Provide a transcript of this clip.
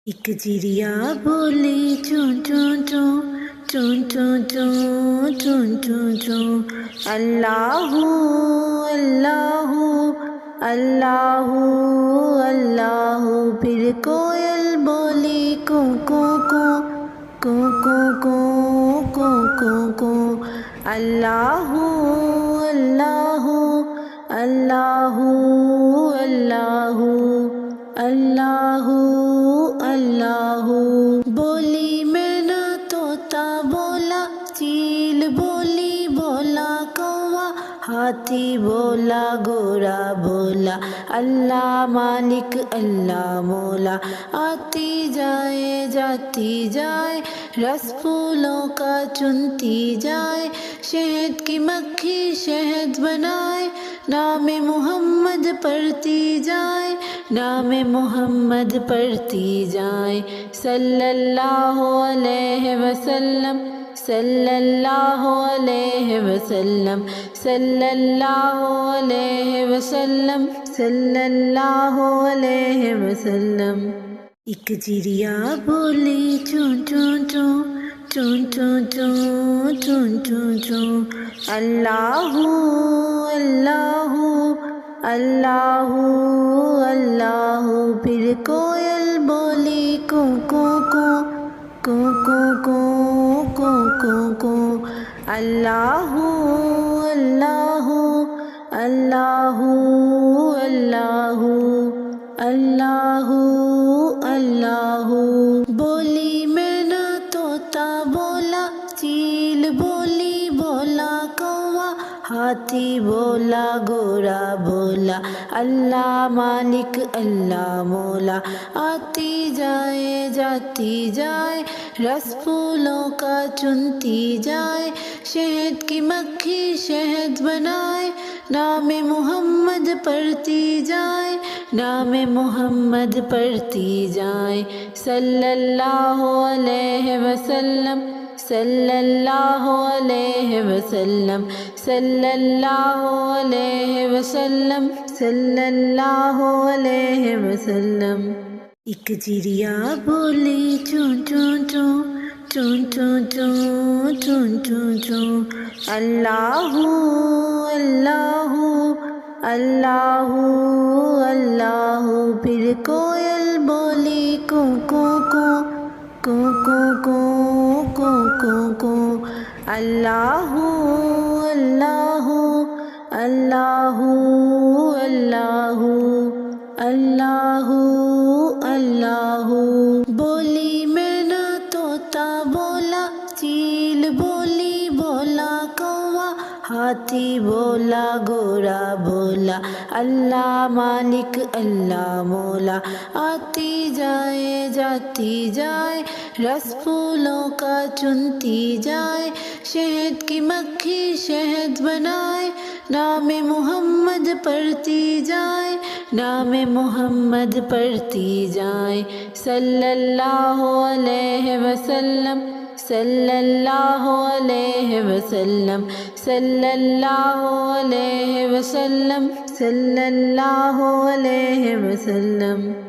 ایک چڑیا بولی چوں چوں چوں چوں چوں چوں چوں چوں چوں اللہ اللہ اللہ اللہ۔ پھر کوئل بولی کو کو کو کو کو کو کو کو کو اللہ اللہ اللہ اللہ اللہ اللہ۔ بولی مینا طوطا بولا چیل بولی بولا کوا ہاتھی بولا گھوڑا بولا اللہ مالک اللہ مولا۔ آتی جائے جاتی جائے رس پھولوں کا چنتی جائے شہد کی مکھی شہد بنائے نام محمد پڑھتی جائے نام محمد پڑھتی جائے صلی اللہ علیہ وسلم صلی اللہ علیہ وسلم صلی اللہ علیہ وسلم صلی اللہ علیہ وسلم۔ ایک چڑیا بولی چوں چوں چوں چوں چوں چوں چوں چوں چوں اللہ اللہ اللہ اللہ۔ پھر کوئل بولی کو کو کو کو کو کو کو کو کو اللہ اللہ اللہ اللہ اللہ اللہ۔ بولی مینا طوطا بولا چیل بولی بولا کوا ہاتھی بولا گھوڑا بولا اللہ مالک اللہ مولا۔ آتی جائے جاتی جائے رس پھولوں کا چنتی جائے شہد کی مکھی شہد بنائے نام محمد پڑھتی جائے نام محمد پڑھتی جائے صلی اللہ علیہ وسلم صلی اللہ علیہ وسلم صلی اللہ علیہ وسلم صلی اللہ علیہ وسلم۔ ایک چڑیا بولی چوں چوں چوں چوں چوں چوں چوں چوں چوں اللہ اللہ اللہ اللہ۔ پھر کوئل بولی کو کو کو کو کو کو کو کو کو اللہ اللہ اللہ اللہ اللہ اللہ۔ بولی مینا طوطا بولا چیل بولی بولا کوا ہاتھی بولا گھوڑا بولا اللہ مالک اللہ مولا۔ آتی جائے جاتی جائے رس پھولوں کا چنتی جائے شہد کی مکھی شہد بنائے نام محمد پڑھتی جائے نام محمد پڑھتی جائے صلی اللہ علیہ وسلم صلی اللہ علیہ وسلم صلی اللہ علیہ وسلم صلی اللہ علیہ وسلم۔